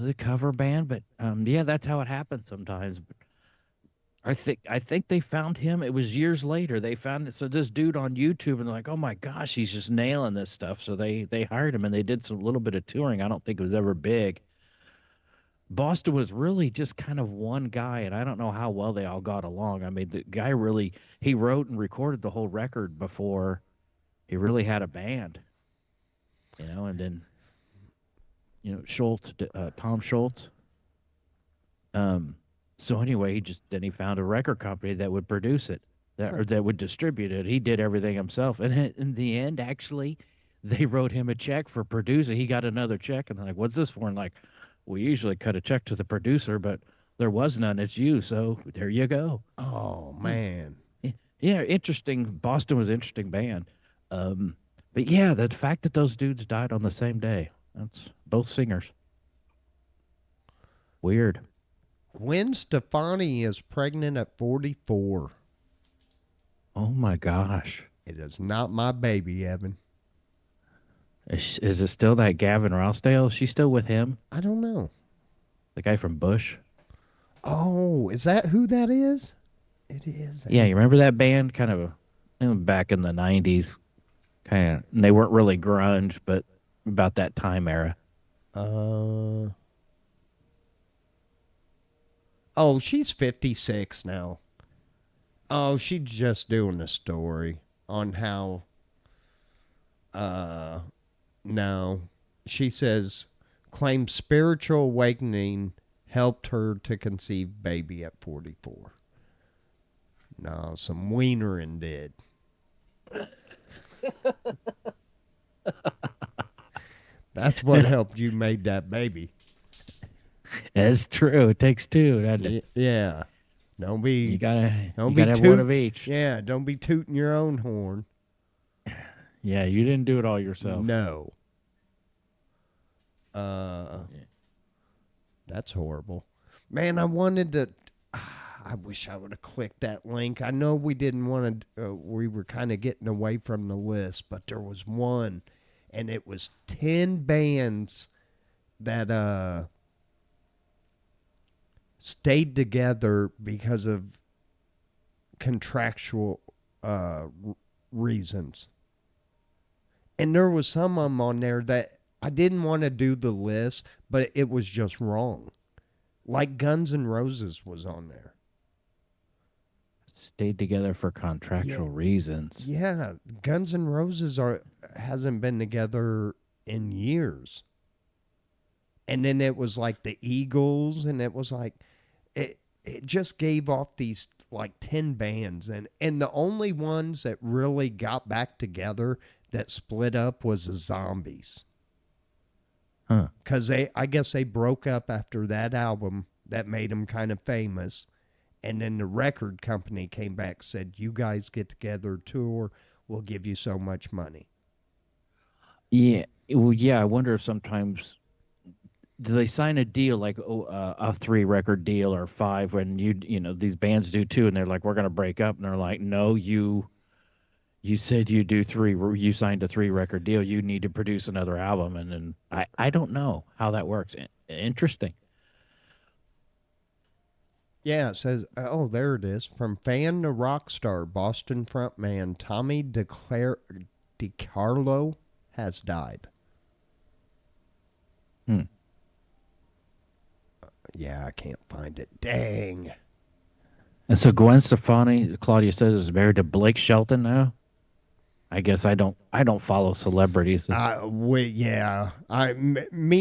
it a cover band? But yeah, that's how it happens sometimes. But I think they found him. It was years later. They found this dude on YouTube, and they're like, oh my gosh, he's just nailing this stuff. So they hired him, and they did some little bit of touring. I don't think it was ever big. Boston was really just kind of one guy, and I don't know how well they all got along. I mean, the guy he wrote and recorded the whole record before he really had a band, and then, Schultz, Tom Schultz. So anyway, he found a record company that would produce it, that would distribute it. He did everything himself, and in the end, actually, they wrote him a check for producing. He got another check, and they're like, "What's this for?" And like, we usually cut a check to the producer, but there was none. It's you, so there you go. Oh man. Yeah, interesting. Boston was an interesting band. But yeah, the fact that those dudes died on the same day, that's both singers. Weird. Gwen Stefani is pregnant at 44. Oh my gosh. It is not my baby, Evan. Is it still that Gavin Rossdale? Is she still with him? I don't know. The guy from Bush? Oh, is that who that is? It is. Yeah, you remember that band? Kind of back in the 90s. And they weren't really grunge, but about that time era. Oh, she's 56 now. Oh, she's just doing a story on how... No. She says, claims spiritual awakening helped her to conceive baby at 44. No, some wienering did. That's what helped you made that baby. That's true. It takes two, doesn't it? Yeah. You gotta have one of each. Yeah, don't be tooting your own horn. Yeah, you didn't do it all yourself. No. That's horrible. Man, I wanted to... I wish I would have clicked that link. I know we didn't want to... we were kind of getting away from the list, but there was one, and it was 10 bands that stayed together because of contractual reasons. And there was some of them on there that I didn't want to do the list, but it was just wrong. Like Guns N' Roses was on there. Stayed together for contractual reasons. Yeah, Guns N' Roses hasn't been together in years. And then it was like the Eagles, and it was like it just gave off these like 10 bands, and the only ones that really got back together that split up was the Zombies. Huh. Because I guess they broke up after that album that made them kind of famous. And then the record company came back, said, you guys get together, tour, we'll give you so much money. Yeah. Well, yeah, I wonder if sometimes... Do they sign a deal like a 3-record deal or 5 when you know these bands do too, and they're like, we're going to break up, and they're like, no, you You said you do three. You signed a 3 record deal. You need to produce another album, and then I don't know how that works. Interesting. Yeah, it says, oh, there it is. From fan to rock star, Boston frontman Tommy DiCarlo has died. Hmm. Yeah, I can't find it. Dang. And so Gwen Stefani, Claudia says, is married to Blake Shelton now. I guess I don't follow celebrities. Me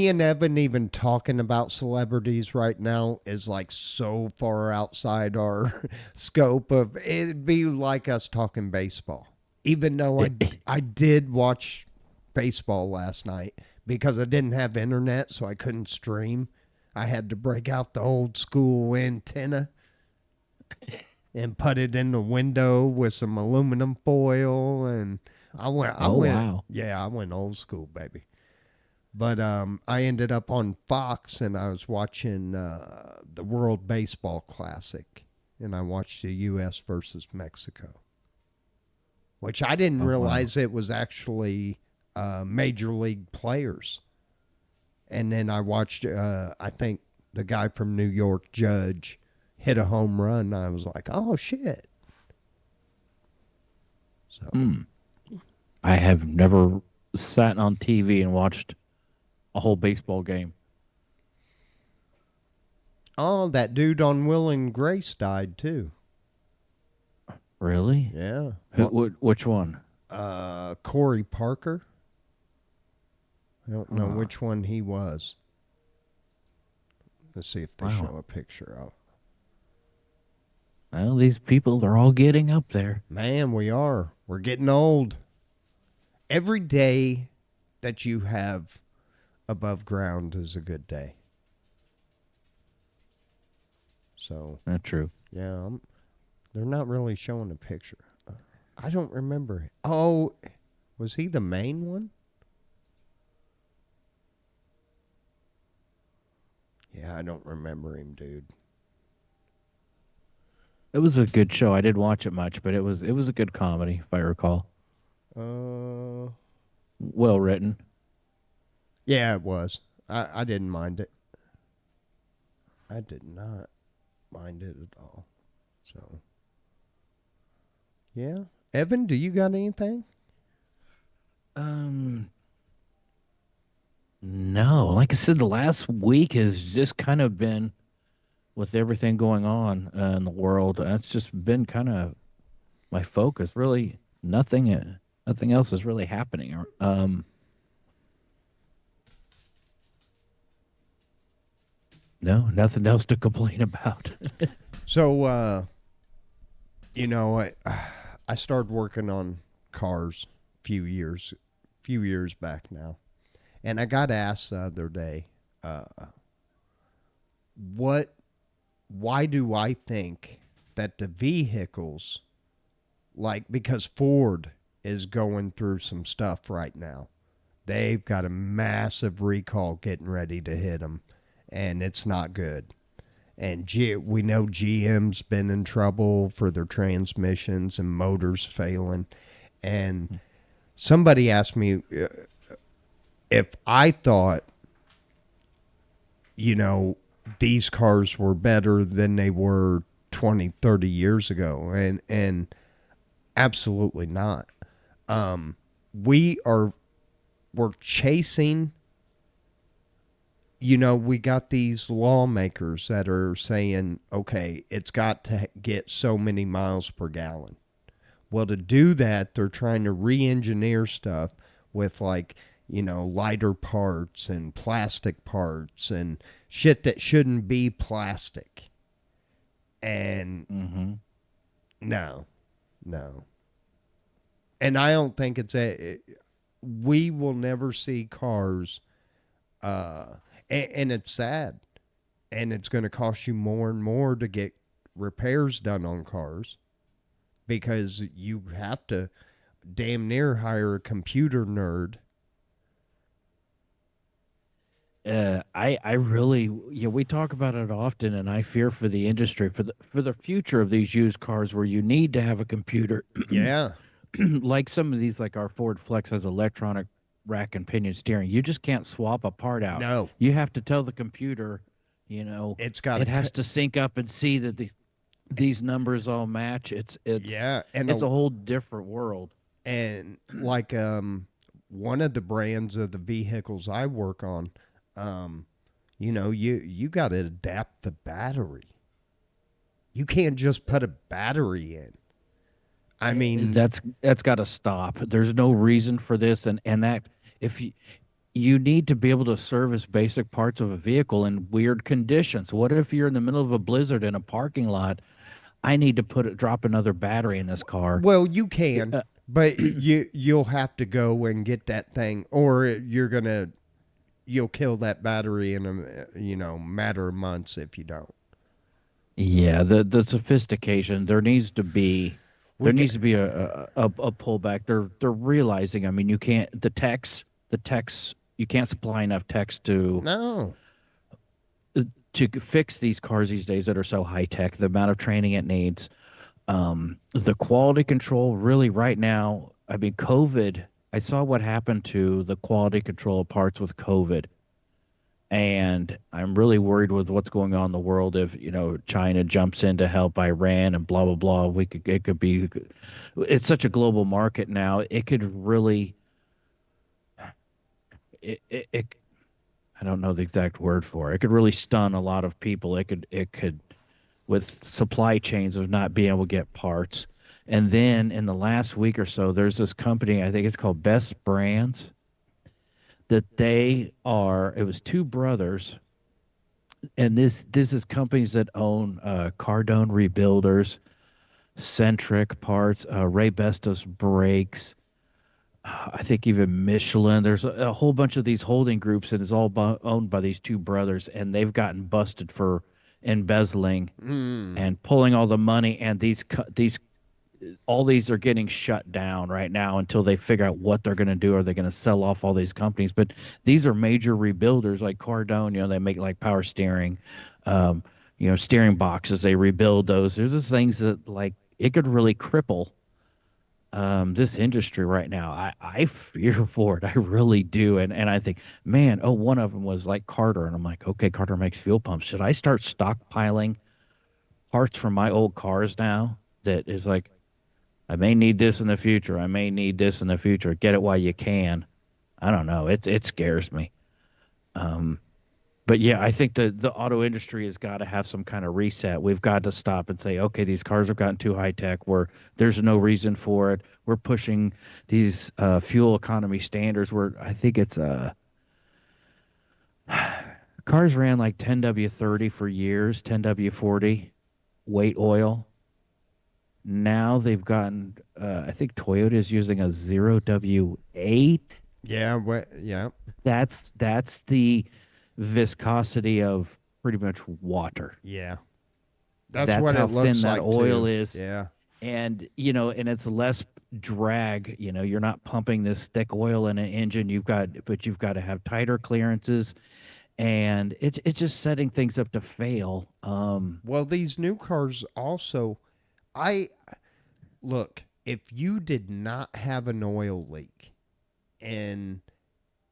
and Evan even talking about celebrities right now is like so far outside our scope of it'd be like us talking baseball. Even though I did watch baseball last night because I didn't have internet, so I couldn't stream. I had to break out the old school antenna and put it in the window with some aluminum foil, and Oh wow. I went old school, baby. But I ended up on Fox, and I was watching the World Baseball Classic, and I watched the U.S. versus Mexico, which I didn't Oh wow. realize it was actually major league players. And then I watched, I think the guy from New York, Judge, hit a home run. I was like, oh shit. So, Hmm. I have never sat on TV and watched a whole baseball game. oh, that dude on Will and Grace died too. Really? Yeah. Who, which one? Corey Parker. I don't know Huh. which one he was. Let's see if they Wow. show a picture of. Well, these people are all getting up there. Man, we are. We're getting old. Every day that you have above ground is a good day. So, That's true. yeah, they're not really showing a picture. I don't remember. Oh, was he the main one? Yeah, I don't remember him, dude. It was a good show. I didn't watch it much, but it was a good comedy, if I recall. Uh, Well written. yeah, it was. I didn't mind it. I did not mind it at all. So, yeah. Evan, do you got anything? Um, no, like I said, the last week has just kind of been with everything going on in the world. That's just been kind of my focus. Really, nothing else is really happening. No, nothing else to complain about. So, I started working on cars few years back now, and I got asked the other day, uh, what, why do I think that the vehicles, like because Ford is going through some stuff right now, they've got a massive recall getting ready to hit them, and it's not good. And we know GM's been in trouble for their transmissions and motors failing. And somebody asked me if I thought, you know, these cars were better than they were 20, 30 years ago. And absolutely not. We are, we're chasing, we got these lawmakers that are saying, okay, it's got to get so many miles per gallon. Well, to do that, they're trying to re engineer stuff with, like, lighter parts and plastic parts and shit that shouldn't be plastic. And Mm-hmm. no, no. And I don't think we will never see cars, and it's sad. And it's going to cost you more and more to get repairs done on cars because you have to damn near hire a computer nerd. I really, we talk about it often, and I fear for the industry, for the future of these used cars, where you need to have a computer Yeah. like some of these, like our Ford Flex has electronic rack and pinion steering. You just can't swap a part out. No, You have to tell the computer, you know, it's got it to. has to sync up and see that these numbers all match. Yeah, and It's a whole different world. like one of the brands of the vehicles I work on, um, you got to adapt the battery. You can't just put a battery in. I mean, That's got to stop. There's no reason for this, and that if you need to be able to service basic parts of a vehicle in weird conditions. What if you're in the middle of a blizzard in a parking lot? I need to drop another battery in this car. well, you can, Uh, but you'll have to go and get that thing, or you'll kill that battery in a matter of months if you don't. yeah, the sophistication We there get needs to be a pullback. They're realizing. I mean, you can't the techs you can't supply enough techs no. to fix these cars these days that are so high tech. The amount of training it needs, the quality control really right now. I mean, COVID. I saw what happened to the quality control of parts with COVID, and I'm really worried with what's going on in the world. If China jumps in to help Iran and blah blah blah, it could be. It's such a global market now. It could really. It I don't know the exact word for it. It could really stun a lot of people. It could with supply chains of not being able to get parts. And then in the last week or so, there's this company, I think it's called Best Brands, that it was two brothers, and this is companies that own Cardone Rebuilders, Centric Parts, Ray Bestos Brakes, I think even Michelin. There's a whole bunch of these holding groups, and it's all owned by these two brothers, and they've gotten busted for embezzling Mm. and pulling all the money. And these all these are getting shut down right now until they figure out what they're going to do. Are they going to sell off all these companies? But these are major rebuilders like Cardone. They make like power steering, um, steering boxes. They rebuild those. There's just things that like it could really cripple this industry right now. I fear for it. I really do. And I think, man, one of them was like Carter. And I'm like, okay, Carter makes fuel pumps. Should I start stockpiling parts from my old cars now? That is like, I may need this in the future. I may need this in the future. Get it while you can. I don't know. It scares me. Um, but yeah, I think the auto industry has got to have some kind of reset. We've got to stop and say, okay, these cars have gotten too high tech. There's no reason for it. We're pushing these fuel economy standards. Where I think it's cars ran like 10W30 for years, 10W40 weight oil. Now they've gotten. I think Toyota is using a 0W8. Yeah, yeah. That's the viscosity of pretty much water. Yeah. That's That's what it how thin looks that like oil too. is. Yeah. And and it's less drag. You're not pumping this thick oil in an engine. You've got to have tighter clearances, and it's just setting things up to fail. Well, these new cars also, I look, if you did not have an oil leak in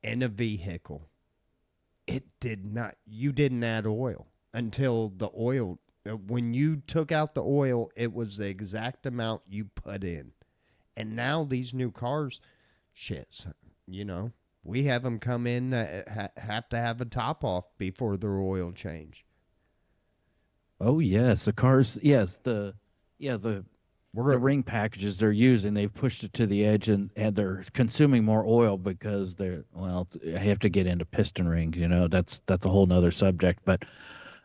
a vehicle, it did not you didn't add oil until the oil when you took out the oil, it was the exact amount you put in. And now these new cars, shit, you know, we have them come in that have to have a top off before their oil change. Oh yes, the cars. Yes, the We're ring packages they're using, they've pushed it to the edge, and they're consuming more oil because I have to get into piston rings. That's a whole nother subject. But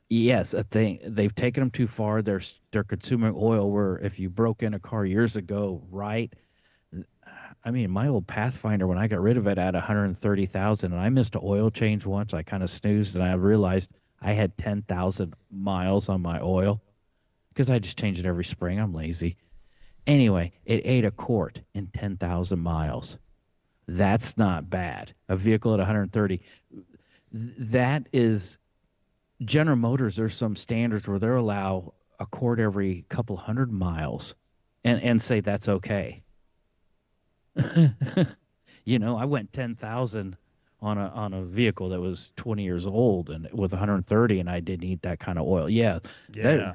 yes, I think they've taken them too far. They're consuming oil where if you broke in a car years ago, right? I mean, my old Pathfinder, when I got rid of it at 130,000, and I missed an oil change once, I kind of snoozed, and I realized I had 10,000 miles on my oil because I just change it every spring. I'm lazy. Anyway, it ate a quart in 10,000 miles. That's not bad. A vehicle at 130. That is General Motors. There's some standards where they'll allow a quart every couple hundred miles, and say that's okay. I went 10,000 on a vehicle that was 20 years old and with 130, and I didn't eat that kind of oil. Yeah, that Yeah.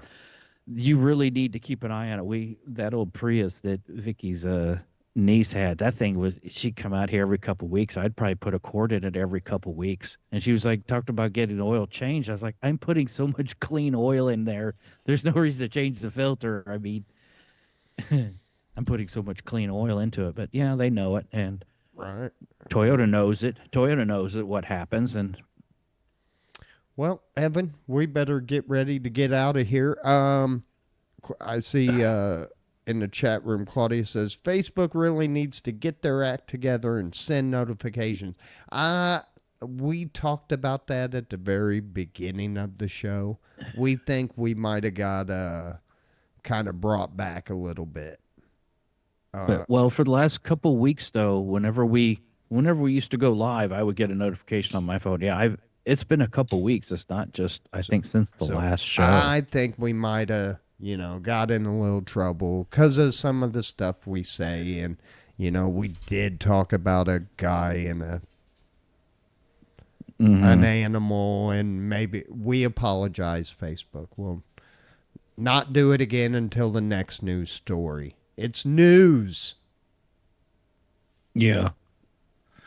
you really need to keep an eye on it. That old Prius that Vicky's niece had, that thing was, she'd come out here every couple weeks. I'd probably put a quart in it every couple weeks. And she was like, talked about getting the oil changed. I was like, I'm putting so much clean oil in there. There's no reason to change the filter. I mean, I'm putting so much clean oil into it. But yeah, they know it, and Right. Toyota knows it. Toyota knows it, what happens, and Well, Evan, we better get ready to get out of here. I see in the chat room, Claudia says Facebook really needs to get their act together and send notifications. We talked about that at the very beginning of the show. We think we might have got kind of brought back a little bit. but well, for the last couple weeks though, whenever we used to go live, I would get a notification on my phone. Yeah, I've it's been a couple weeks. It's not just I think since the So last show. I think we might have, got in a little trouble because of some of the stuff we say. And, we did talk about a guy and an animal, and maybe we apologize, Facebook. We'll not do it again until the next news story. It's news. Yeah.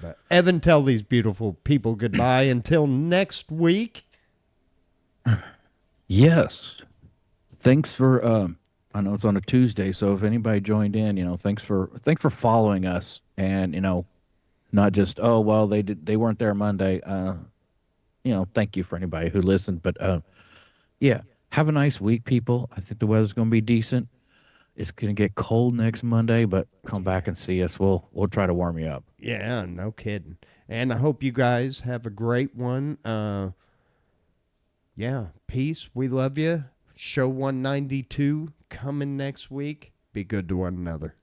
But Evan, tell these beautiful people goodbye until next week. Yes. Thanks for I know it's on a Tuesday, so if anybody joined in, thanks for following us, and not just, oh well, they weren't there Monday. Thank you for anybody who listened, but yeah, have a nice week, people. I think the weather's going to be decent. It's going to get cold next Monday, but come back and see us. We'll try to warm you up. Yeah, no kidding. And I hope you guys have a great one. Yeah, peace. We love you. Show 192 coming next week. Be good to one another.